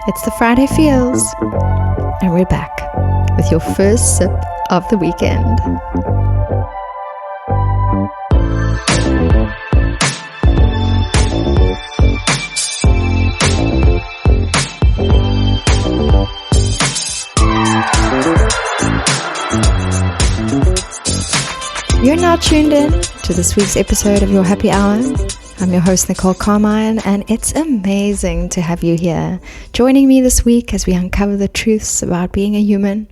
It's the Friday Feels, and we're back with your first sip of the weekend. You're now tuned in to this week's episode of Your Happy Hour. I'm your host, Nicole Carmine, and it's amazing to have you here, joining me this week as we uncover the truths about being a human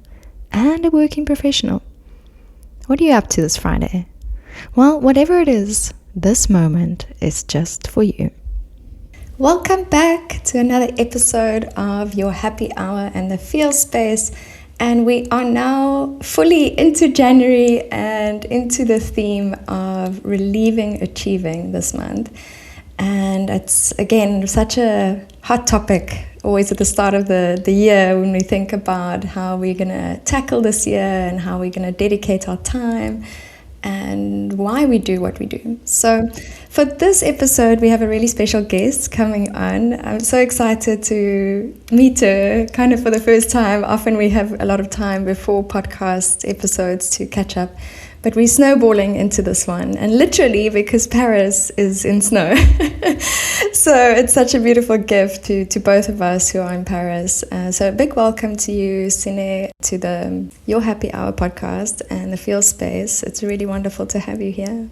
and a working professional. What are you up to this Friday? Well, whatever it is, this moment is just for you. Welcome back to another episode of Your Happy Hour and the Feel Space. And we are now fully into January and into the theme of relieving achieving this month. And it's, again, such a hot topic always at the start of the year when we think about how we're going to tackle this year and how we're going to dedicate our time and why we do what we do. So for this episode, we have a really special guest coming on. I'm so excited to meet her kind of for the first time. Often we have a lot of time before podcast episodes to catch up, but we're snowballing into this one, and literally because Paris is in snow. So it's such a beautiful gift to both of us who are in Paris. So a big welcome to you, Sine, to the Your Happy Hour podcast and the Feel Space. It's really wonderful to have you here.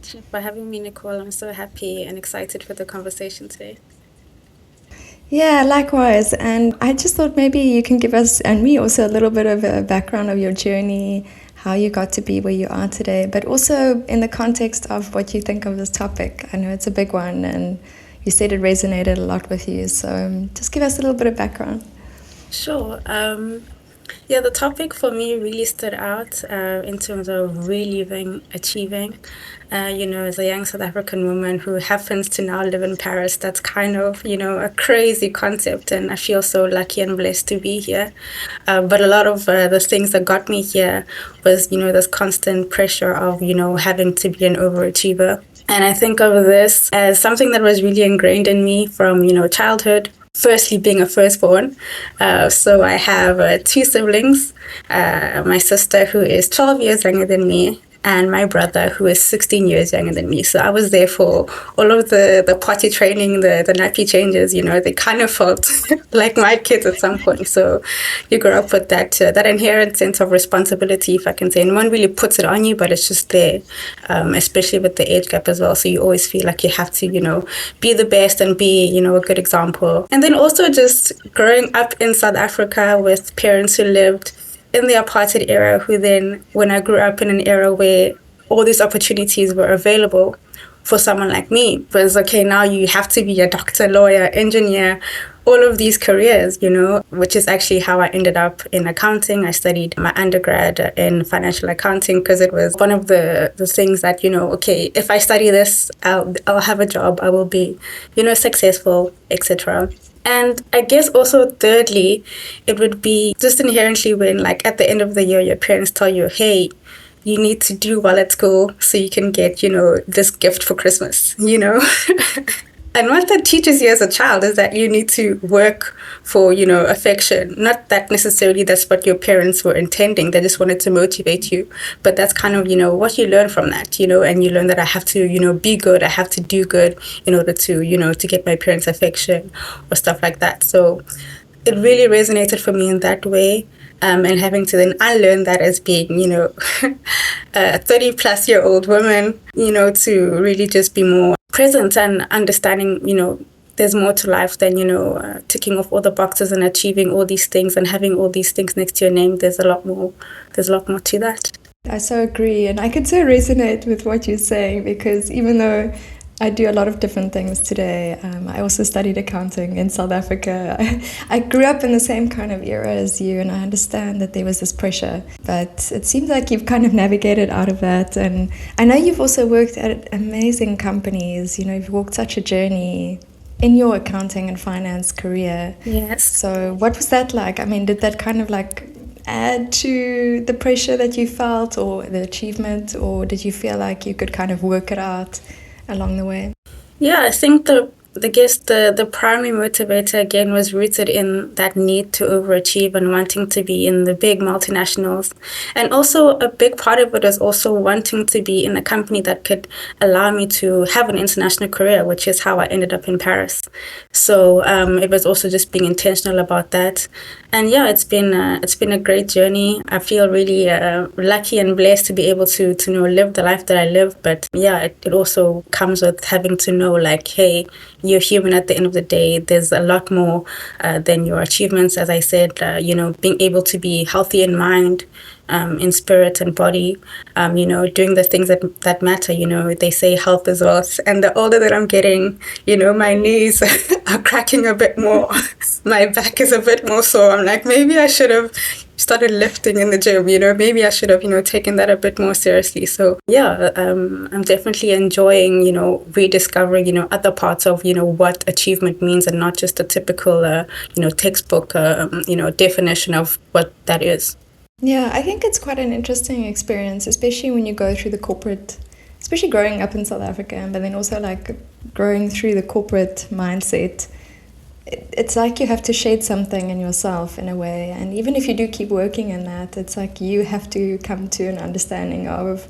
Thank you for having me, Nicole. I'm so happy and excited for the conversation today. Yeah, likewise. And I just thought maybe you can give us and me also a little bit of a background of your journey, how you got to be where you are today, but also in the context of what you think of this topic. I know it's a big one and you said it resonated a lot with you. So just give us a little bit of background. Sure. The topic for me really stood out in terms of reliving achieving. As a young South African woman who happens to now live in Paris, that's kind of, a crazy concept, and I feel so lucky and blessed to be here. But a lot of the things that got me here was, this constant pressure of, having to be an overachiever. And I think of this as something that was really ingrained in me from, childhood. Firstly, being a firstborn. So I have two siblings, my sister who is 12 years younger than me, and my brother who is 16 years younger than me. So I was there for all of the potty training, the nappy changes, they kind of felt like my kids at some point. So you grow up with that inherent sense of responsibility, if I can say. And no one really puts it on you, but it's just there, especially with the age gap as well. So you always feel like you have to, be the best and be, a good example. And then also just growing up in South Africa with parents who lived in the apartheid era, who then, when I grew up in an era where all these opportunities were available for someone like me, it was okay, now you have to be a doctor, lawyer, engineer, all of these careers, which is actually how I ended up in accounting. I studied my undergrad in financial accounting because it was one of the things that, okay, if I study this, I'll have a job, I will be, successful, etc. And I guess also thirdly, it would be just inherently when, like, at the end of the year, your parents tell you, hey, you need to do well at school so you can get, this gift for Christmas, And what that teaches you as a child is that you need to work for, affection. Not that necessarily that's what your parents were intending. They just wanted to motivate you. But that's kind of, what you learn from that, and you learn that I have to, be good. I have to do good in order to, to get my parents' affection or stuff like that. So it really resonated for me in that way. And having to then unlearn that as being, a 30-plus-year-old woman, to really just be more present and understanding, there's more to life than, ticking off all the boxes and achieving all these things and having all these things next to your name. There's a lot more to that. I so agree. And I could so resonate with what you're saying, because even though I do a lot of different things today. I also studied accounting in South Africa. I grew up in the same kind of era as you, and I understand that there was this pressure. But it seems like you've kind of navigated out of that. And I know you've also worked at amazing companies. You've walked such a journey in your accounting and finance career. Yes. So what was that like? I mean, did that kind of like add to the pressure that you felt or the achievement, or did you feel like you could kind of work it out along the way? Yeah, I think the I guess the primary motivator again was rooted in that need to overachieve and wanting to be in the big multinationals. And also a big part of it was also wanting to be in a company that could allow me to have an international career, which is how I ended up in Paris. So it was also just being intentional about that. And yeah, it's been a great journey. I feel really lucky and blessed to be able to live the life that I live. But yeah, it also comes with having to know like, hey, you're human at the end of the day. There's a lot more than your achievements. As I said, being able to be healthy in mind, in spirit and body, doing the things that matter. They say health is wealth. And the older that I'm getting, my knees are cracking a bit more. My back is a bit more sore. I'm like, maybe I should have started lifting in the gym, maybe I should have, taken that a bit more seriously. So yeah, I'm definitely enjoying, rediscovering, other parts of, what achievement means and not just the typical, textbook, definition of what that is. Yeah, I think it's quite an interesting experience, especially when you go through the corporate, especially growing up in South Africa, but then also like growing through the corporate mindset. It's like you have to shade something in yourself in a way. And even if you do keep working in that, it's like you have to come to an understanding of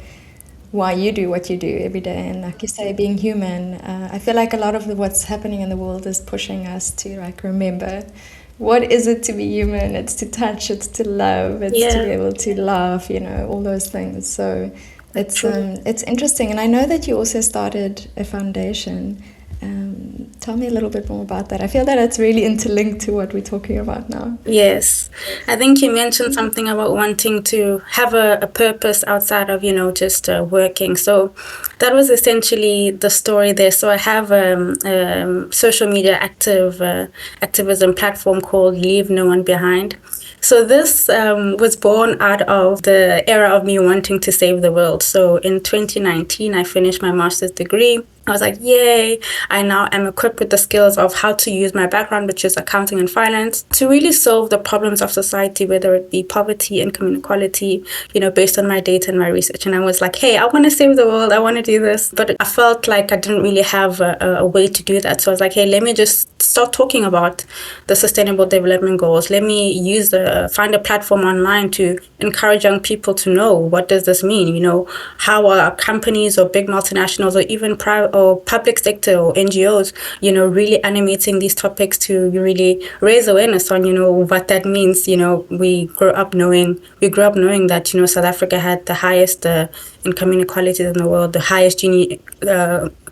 why you do what you do every day. And like you say, being human, I feel like a lot of what's happening in the world is pushing us to like remember what is it to be human? It's to touch, it's to love, it's to be able to laugh, all those things. So it's interesting. And I know that you also started a foundation. Tell me a little bit more about that. I feel that it's really interlinked to what we're talking about now. Yes. I think you mentioned something about wanting to have a purpose outside of, just working. So that was essentially the story there. So I have a social media activism platform called Leave No One Behind. So this was born out of the era of me wanting to save the world. So in 2019, I finished my master's degree. I was like, yay, I now am equipped with the skills of how to use my background, which is accounting and finance, to really solve the problems of society, whether it be poverty, income inequality, based on my data and my research. And I was like, hey, I want to save the world. I want to do this. But I felt like I didn't really have a way to do that. So I was like, hey, let me just start talking about the Sustainable Development Goals. Let me find a platform online to encourage young people to know, what does this mean? How are companies or big multinationals or even private or public sector or NGOs, really animating these topics to really raise awareness on, what that means. We grew up knowing that, South Africa had the highest income inequalities in the world, the highest Gini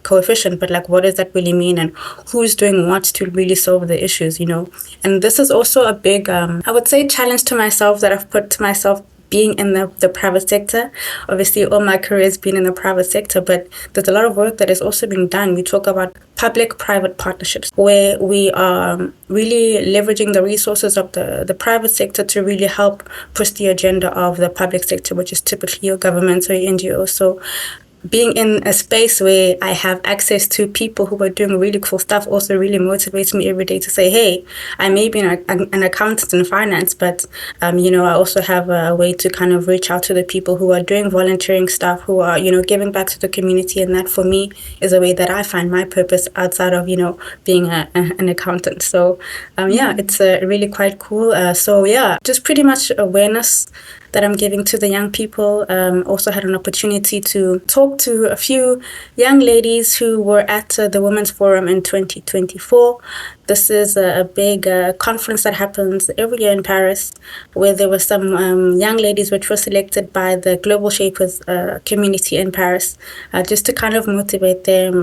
coefficient, but like, what does that really mean, and who's doing what to really solve the issues, And this is also a big, I would say, challenge to myself that I've put to myself, being in the private sector. Obviously, all my career has been in the private sector, but there's a lot of work that is also being done. We talk about public-private partnerships, where we are really leveraging the resources of the private sector to really help push the agenda of the public sector, which is typically your governments or your NGOs. So being in a space where I have access to people who are doing really cool stuff also really motivates me every day to say, hey, I may be an accountant in finance, but, I also have a way to kind of reach out to the people who are doing volunteering stuff, who are, giving back to the community. And that for me is a way that I find my purpose outside of, being an accountant. So, it's really quite cool. Just pretty much awareness that I'm giving to the young people. Also had an opportunity to talk to a few young ladies who were at the Women's Forum in 2024. This is a big conference that happens every year in Paris, where there were some young ladies which were selected by the Global Shapers community in Paris, just to kind of motivate them.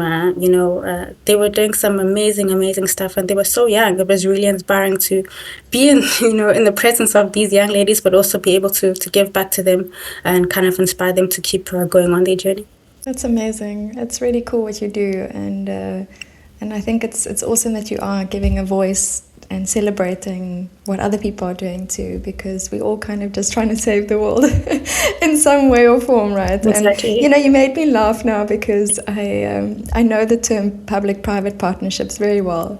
They were doing some amazing stuff, and they were so young. It was really inspiring to be in the presence of these young ladies, but also be able to give back to them and kind of inspire them to keep going on their journey. That's amazing. It's really cool what you do, and I think it's awesome that you are giving a voice and celebrating what other people are doing too, because we're all kind of just trying to save the world in some way or form, right? Exactly. And you made me laugh now, because I know the term public-private partnerships very well.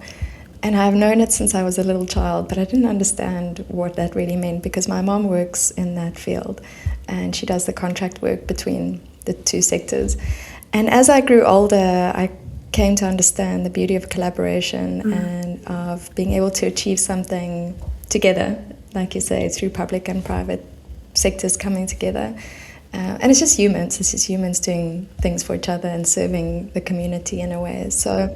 And I've known it since I was a little child, but I didn't understand what that really meant, because my mom works in that field and she does the contract work between the two sectors. And as I grew older, I came to understand the beauty of collaboration and of being able to achieve something together, like you say, through public and private sectors coming together. And it's just humans. It's just humans doing things for each other and serving the community in a way. So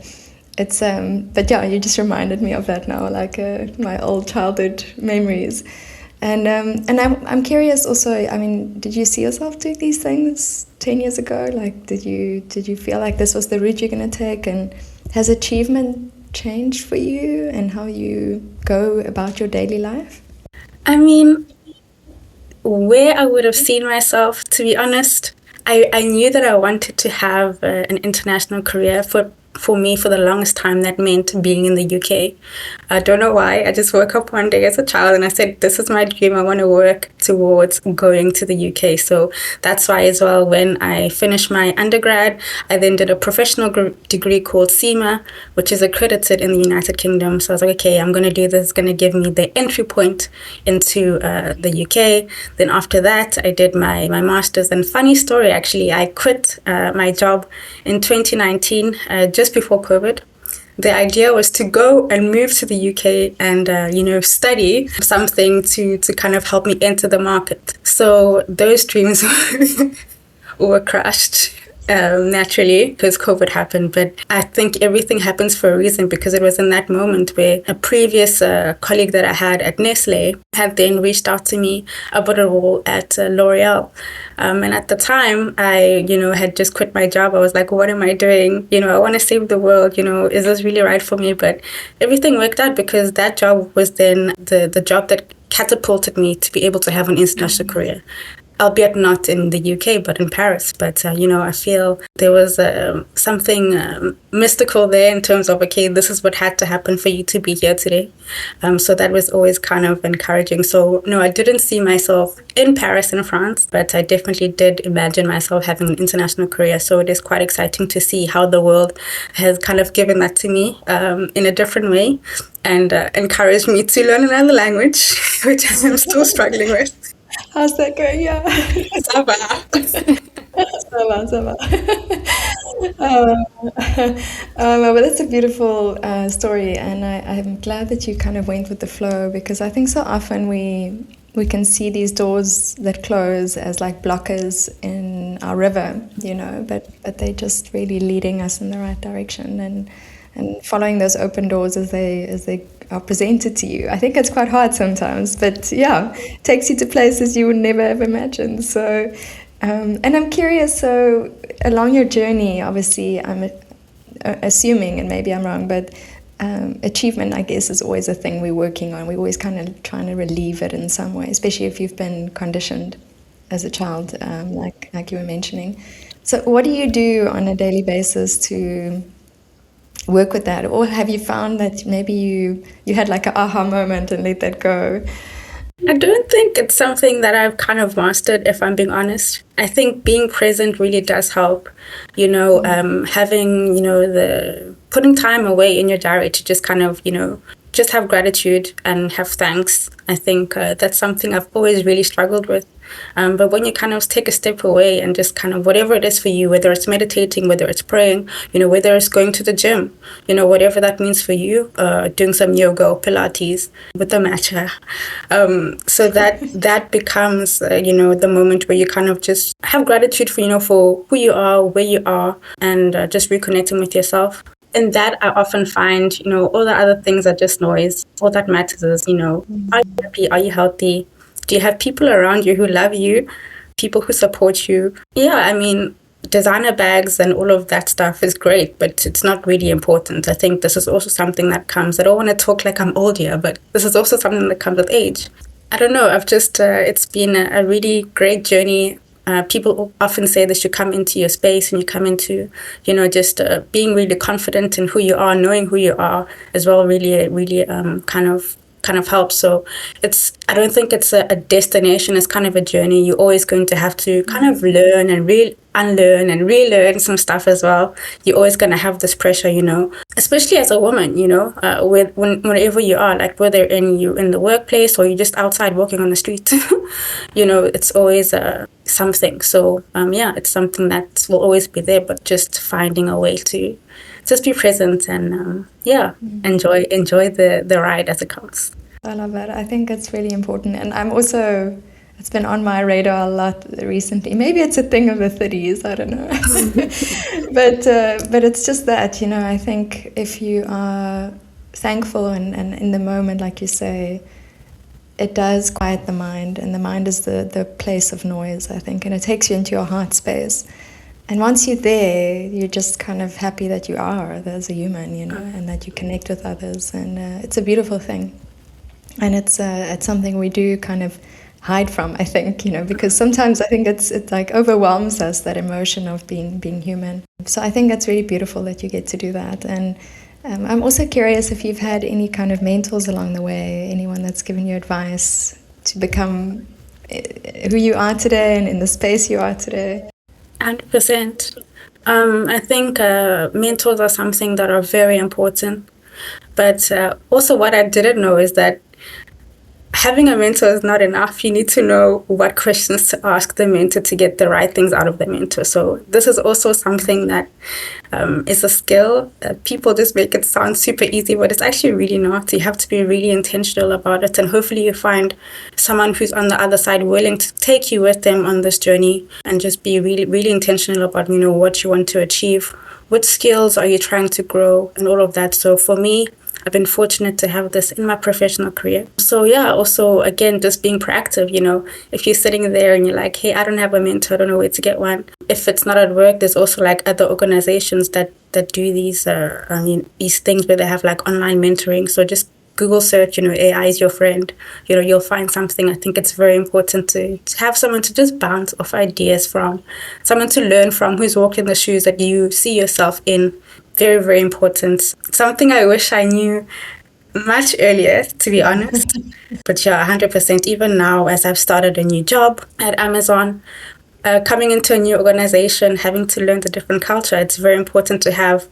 it's, but yeah, you just reminded me of that now, like my old childhood memories. And I'm curious also, I mean, did you see yourself doing these things 10 years ago? Like, did you feel like this was the route you're going to take? And has achievement changed for you and how you go about your daily life? I mean, where I would have seen myself, to be honest, I knew that I wanted to have an international career. For me, for the longest time, that meant being in the UK. I don't know why. I just woke up one day as a child and I said, this is my dream. I want to work towards going to the UK. So that's why as well, when I finished my undergrad, I then did a professional degree called CIMA, which is accredited in the United Kingdom. So I was like, okay, I'm going to do this. It's going to give me the entry point into the UK. Then after that, I did my master's. And funny story, actually, I quit my job in 2019, just before COVID. The idea was to go and move to the UK and, study something to kind of help me enter the market. So those dreams were crushed naturally because COVID happened. But I think everything happens for a reason, because it was in that moment where a previous colleague that I had at Nestle had then reached out to me about a role at L'Oreal. And at the time, I, had just quit my job. I was like, what am I doing? I want to save the world. Is this really right for me? But everything worked out because that job was then the job that catapulted me to be able to have an international career. Albeit not in the UK, but in Paris. But, I feel there was something mystical there in terms of, okay, this is what had to happen for you to be here today. So that was always kind of encouraging. So, no, I didn't see myself in Paris, in France, but I definitely did imagine myself having an international career. So it is quite exciting to see how the world has kind of given that to me in a different way and encouraged me to learn another language, which I'm still struggling with. How's that going? Yeah. Ça va. Ça va. Well, that's a beautiful story, and I'm glad that you kind of went with the flow, because I think so often we can see these doors that close as like blockers in our river, but they're just really leading us in the right direction and following those open doors as they are presented to you. I think it's quite hard sometimes, but yeah, it takes you to places you would never have imagined. So, and I'm curious, so along your journey, obviously I'm assuming, and maybe I'm wrong, but achievement, I guess, is always a thing we're working on. We're always kind of trying to relieve it in some way, especially if you've been conditioned as a child, like you were mentioning. So what do you do on a daily basis to work with that? Or have you found that maybe you had like an aha moment and let that go? I don't think it's something that I've kind of mastered, if I'm being honest. I think being present really does help, having, the putting time away in your diary to just kind of, just have gratitude and have thanks. I think that's something I've always really struggled with. But when you kind of take a step away and just kind of whatever it is for you, whether it's meditating, whether it's praying, whether it's going to the gym, whatever that means for you, doing some yoga or Pilates with the matcha. So that becomes, the moment where you kind of just have gratitude for who you are, where you are, and just reconnecting with yourself. And that I often find, all the other things are just noise. All that matters is, are you happy? Are you healthy? Do you have people around you who love you, people who support you? Yeah, I mean, designer bags and all of that stuff is great, but it's not really important. I think this is also something that comes, I don't want to talk like I'm old here, but this is also something that comes with age. I don't know, I've just, it's been a really great journey. People often say that you come into your space and you come into, just being really confident in who you are, knowing who you are as well, really kind of helps. So I don't think it's a destination, it's kind of a journey. You're always going to have to kind of learn and unlearn and relearn some stuff as well. You're always going to have this pressure, especially as a woman, wherever you are, like whether you're in the workplace or you're just outside walking on the street, it's always something. So, it's something that will always be there, but just finding a way to just be present and enjoy the ride as it comes. I love that. I think it's really important. And I'm also, it's been on my radar a lot recently. Maybe it's a thing of the 30s, I don't know. But it's just that, I think if you are thankful and in the moment, like you say, it does quiet the mind. And the mind is the place of noise, I think. And it takes you into your heart space. And once you're there, you're just kind of happy that you are as a human, and that you connect with others. And it's a beautiful thing. And it's something we do kind of hide from, I think, because sometimes I think it like overwhelms us, that emotion of being human. So I think that's really beautiful that you get to do that. And I'm also curious if you've had any kind of mentors along the way, anyone that's given you advice to become who you are today and in the space you are today. 100%. I think mentors are something that are very important. But also what I didn't know is that having a mentor is not enough. You need to know what questions to ask the mentor to get the right things out of the mentor. So this is also something that is a skill. People just make it sound super easy, but it's actually really not. You have to be really intentional about it. And hopefully you find someone who's on the other side willing to take you with them on this journey and just be really, really intentional about, what you want to achieve. What skills are you trying to grow and all of that. So for me, I've been fortunate to have this in my professional career. So yeah, also, again, just being proactive, if you're sitting there and you're like, hey, I don't have a mentor, I don't know where to get one. If it's not at work, there's also like other organizations that do these things where they have like online mentoring. So just Google search, AI is your friend. You'll find something. I think it's very important to have someone to just bounce off ideas from, someone to learn from who's walked in the shoes that you see yourself in. Very, very important. Something I wish I knew much earlier, to be honest. But yeah, 100%. Even now, as I've started a new job at Amazon, coming into a new organization, having to learn the different culture, it's very important to have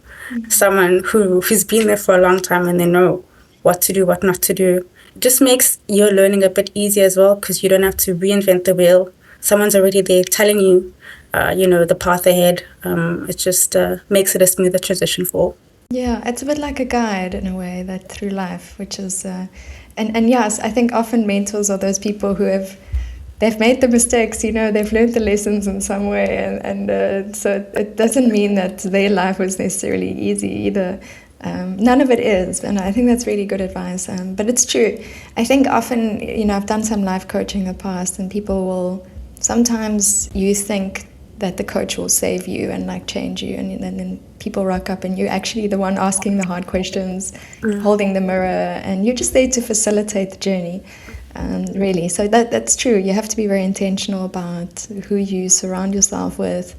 someone who's been there for a long time and they know what to do, what not to do. It just makes your learning a bit easier as well because you don't have to reinvent the wheel. Someone's already there telling you, the path ahead. It just makes it a smoother transition for all. Yeah, it's a bit like a guide in a way that through life, which is, and yes, I think often mentors are those people who they've made the mistakes, they've learned the lessons in some way, and so it doesn't mean that their life was necessarily easy either. None of it is, and I think that's really good advice. But it's true. I think often, I've done some life coaching in the past, and people will sometimes you think that the coach will save you and like change you, and then people rock up and you're actually the one asking the hard questions, holding the mirror, and you're just there to facilitate the journey, really. So that's true. You have to be very intentional about who you surround yourself with,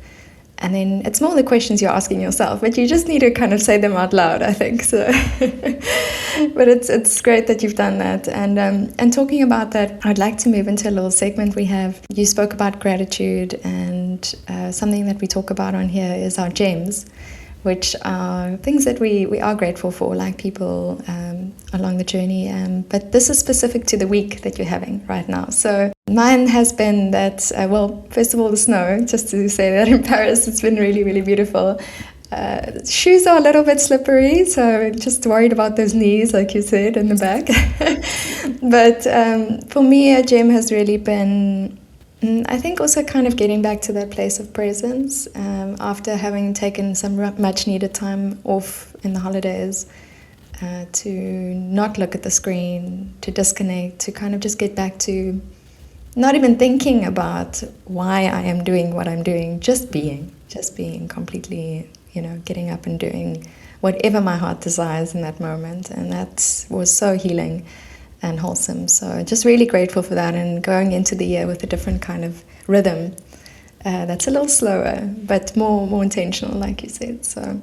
and then it's more the questions you're asking yourself, but you just need to kind of say them out loud, I think. So, but it's great that you've done that. And talking about that, I'd like to move into a little segment we have. You spoke about gratitude, and something that we talk about on here is our gems, which are things that we are grateful for, like people along the journey. But this is specific to the week that you're having right now. So mine has been that, first of all, the snow, just to say that in Paris, it's been really, really beautiful. Shoes are a little bit slippery, so just worried about those knees, like you said, in the back. But for me, a gem has really been, I think, also kind of getting back to that place of presence after having taken some much needed time off in the holidays, to not look at the screen, to disconnect, to kind of just get back to not even thinking about why I am doing what I'm doing, just being completely, getting up and doing whatever my heart desires in that moment. And that was so healing and wholesome. So just really grateful for that, and going into the year with a different kind of rhythm that's a little slower but more intentional, like you said. So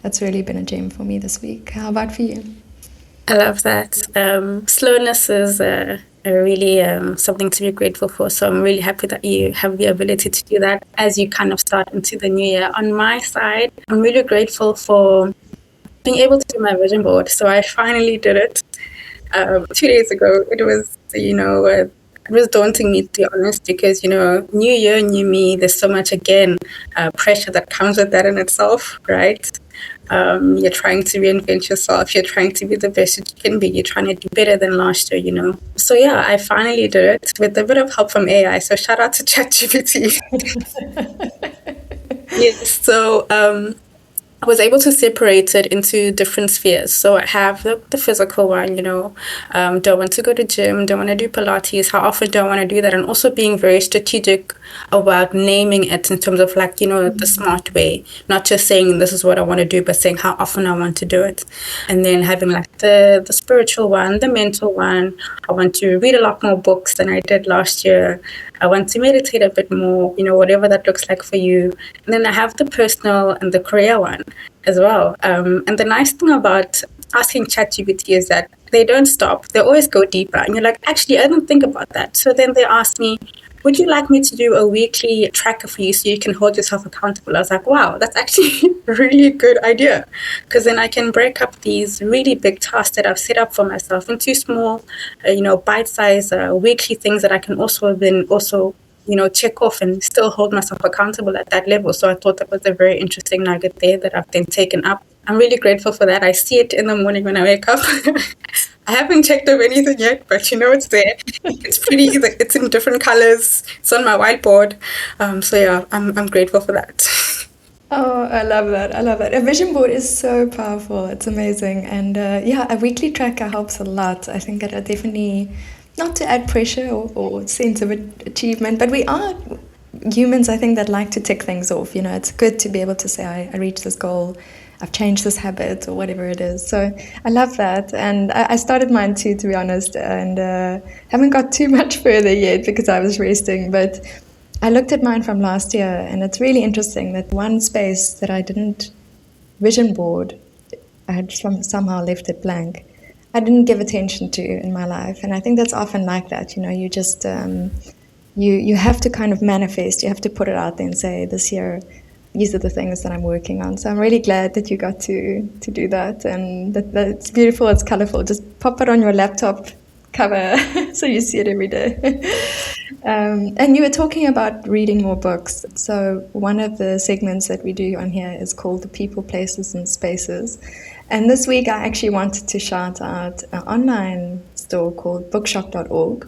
that's really been a gem for me this week. How about for you? I love that. Slowness is really something to be grateful for. So I'm really happy that you have the ability to do that as you kind of start into the new year. On my side, I'm really grateful for being able to do my vision board. So I finally did it 2 days ago. It was, it was daunting me, to be honest, because, new year, new me, there's so much, again, pressure that comes with that in itself, right? You're trying to reinvent yourself. You're trying to be the best you can be. You're trying to do better than last year, you know. So yeah, I finally did it with a bit of help from AI. So shout out to ChatGPT. Yes. So I was able to separate it into different spheres. So I have the physical one, you know, do I want to go to gym? Do I want to do Pilates? How often do I want to do that? And also being very strategic about naming it in terms of like, you know, the smart way, not just saying this is what I want to do, but saying how often I want to do it. And then having like the spiritual one, the mental one. I want to read a lot more books than I did last year. I want to meditate a bit more, you know, whatever that looks like for you. And then I have the personal and the career one as well. And the nice thing about asking ChatGPT is that they don't stop. They always go deeper. And you're like, actually, I didn't think about that. So then they ask me, would you like me to do a weekly tracker for you so you can hold yourself accountable? I was like, wow, that's actually a really good idea. Because then I can break up these really big tasks that I've set up for myself into small, you know, bite-sized weekly things that I can also you know, check off and still hold myself accountable at that level. So I thought that was a very interesting nugget there that I've then taken up. I'm really grateful for that. I see it in the morning when I wake up. I haven't checked of anything yet, but you know it's there. It's pretty. It's in different colors. It's on my whiteboard. So yeah, I'm grateful for that. Oh, I love that. I love that. A vision board is so powerful. It's amazing. And yeah, a weekly tracker helps a lot. I think it definitely, not to add pressure or sense of achievement, but we are humans, I think, that like to tick things off. You know, it's good to be able to say, I reached this goal, I've changed this habit, or whatever it is. So I love that. And I started mine too, to be honest, and haven't got too much further yet because I was resting. But I looked at mine from last year, and it's really interesting that one space that I didn't vision board, I had somehow left it blank. I didn't give attention to in my life, and I think that's often like that. You know, you just you have to kind of manifest. You have to put it out there and say, this year, these are the things that I'm working on. So I'm really glad that you got to do that, and that it's beautiful. It's colorful. Just pop it on your laptop cover so you see it every day. And you were talking about reading more books. So one of the segments that we do on here is called the People, Places and Spaces. And this week I actually wanted to shout out an online store called bookshop.org.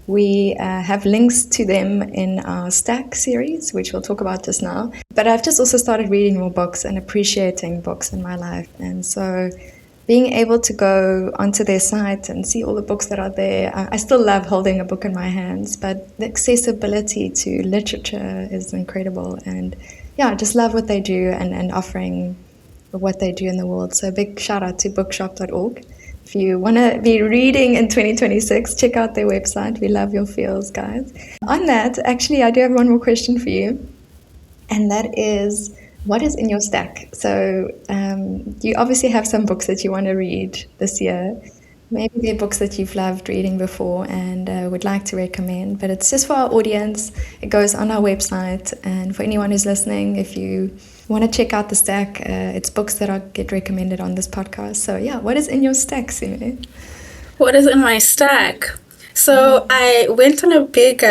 We have links to them in our Stack series, which we'll talk about just now. But I've just also started reading more books and appreciating books in my life. And so being able to go onto their site and see all the books that are there, I still love holding a book in my hands, but the accessibility to literature is incredible. And yeah, I just love what they do and offering what they do in the world. So a big shout out to bookshop.org. If you want to be reading in 2026, check out their website. We love your feels, guys. On that, actually, I do have one more question for you. And that is, what is in your stack? So you obviously have some books that you want to read this year. Maybe they're books that you've loved reading before and would like to recommend. But it's just for our audience. It goes on our website. And for anyone who's listening, if you want to check out the stack, it's books that get recommended on this podcast. So yeah, what is in your stack, Sime? What is in my stack? So I went on a big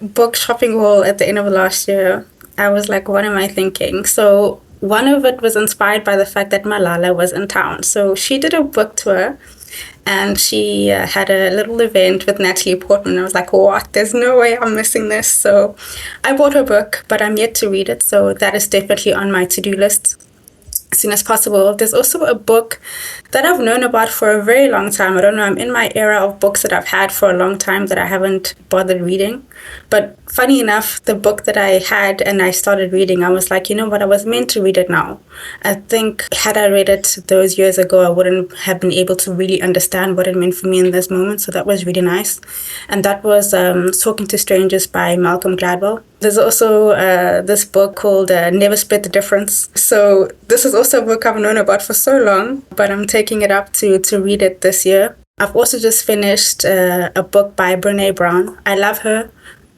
book shopping haul at the end of last year. I was like, what am I thinking? So one of it was inspired by the fact that Malala was in town. So she did a book tour and she had a little event with Natalie Portman. I was like, what? There's no way I'm missing this. So I bought her book, but I'm yet to read it. So that is definitely on my to-do list as soon as possible. There's also a book that I've known about for a very long time. I don't know, I'm in my era of books that I've had for a long time that I haven't bothered reading. But funny enough, the book that I had and I started reading, I was like, you know what, I was meant to read it now. I think had I read it those years ago, I wouldn't have been able to really understand what it meant for me in this moment. So that was really nice. And that was Talking to Strangers by Malcolm Gladwell. There's also this book called Never Split the Difference. So this is also a book I've known about for so long, but I'm taking it up to read it this year. I've also just finished a book by Brené Brown. I love her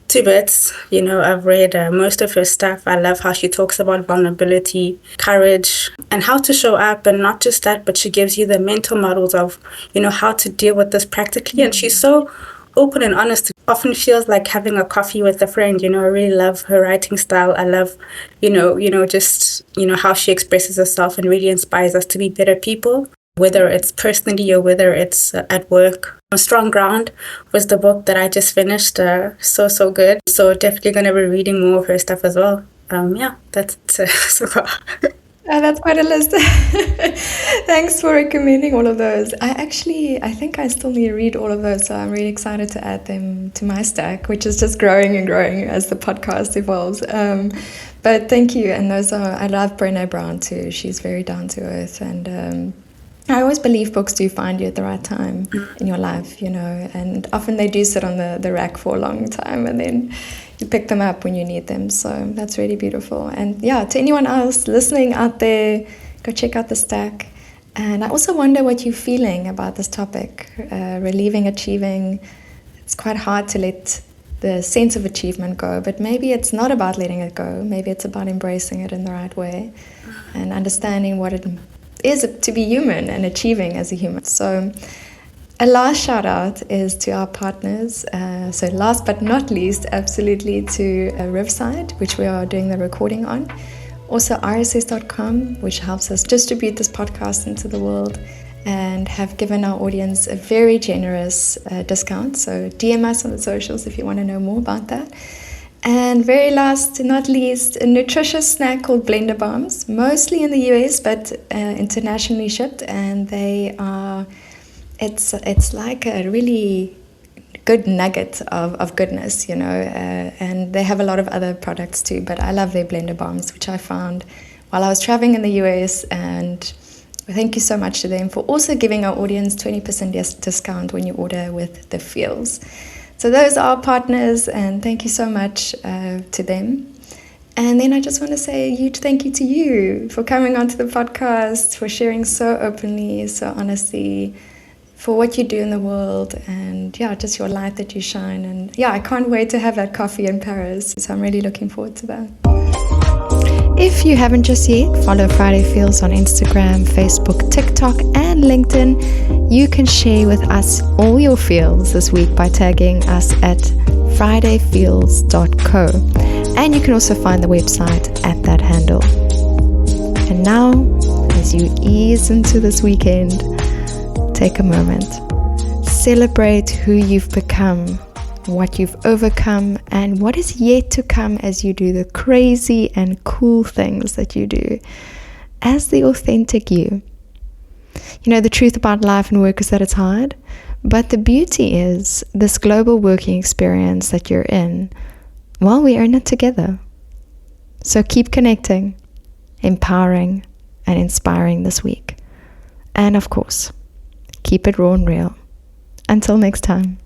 to bits. You know, I've read most of her stuff. I love how she talks about vulnerability, courage, and how to show up. And not just that, but she gives you the mental models of, you know, how to deal with this practically. And she's so open and honest. It often feels like having a coffee with a friend. I really love her writing style. I love, just, how she expresses herself and really inspires us to be better people, whether it's personally or whether it's at work. Strong Ground was the book that I just finished. So good. So definitely going to be reading more of her stuff as well. That's so far. That's quite a list. Thanks for recommending all of those. I think I still need to read all of those, so I'm really excited to add them to my stack, which is just growing and growing as the podcast evolves. But thank you. And I love Brené Brown too. She's very down to earth, and I always believe books do find you at the right time in your life, and often they do sit on the rack for a long time, and then you pick them up when you need them. So that's really beautiful. And yeah, to anyone else listening out there, go check out the stack. And I also wonder what you're feeling about this topic, relieving achieving. It's quite hard to let the sense of achievement go, but maybe it's not about letting it go. Maybe it's about embracing it in the right way and understanding what it is to be human and achieving as a human. So a last shout out is to our partners. So last but not least, absolutely to Riverside, which we are doing the recording on. Also rss.com, which helps us distribute this podcast into the world and have given our audience a very generous discount. So DM us on the socials if you want to know more about that. And very last, not least, a nutritious snack called Blender Bombs, mostly in the US, but internationally shipped. And it's like a really good nugget of goodness, and they have a lot of other products too. But I love their Blender Bombs, which I found while I was traveling in the US. And thank you so much to them for also giving our audience 20% discount when you order with the Feels. So those are our partners, and thank you so much to them. And then I just want to say a huge thank you to you for coming onto the podcast, for sharing so openly, so honestly, for what you do in the world, and just your light that you shine. And I can't wait to have that coffee in Paris. So I'm really looking forward to that. If you haven't just yet, follow Friday Feels on Instagram, Facebook, TikTok, and LinkedIn. You can share with us all your feels this week by tagging us at fridayfeels.co. And you can also find the website at that handle. And now, as you ease into this weekend, take a moment. Celebrate who you've become, what you've overcome, and what is yet to come as you do the crazy and cool things that you do as the authentic you. The truth about life and work is that it's hard, but the beauty is this global working experience that you're in, well, we earn it together. So keep connecting, empowering, and inspiring this week. And of course, keep it raw and real. Until next time.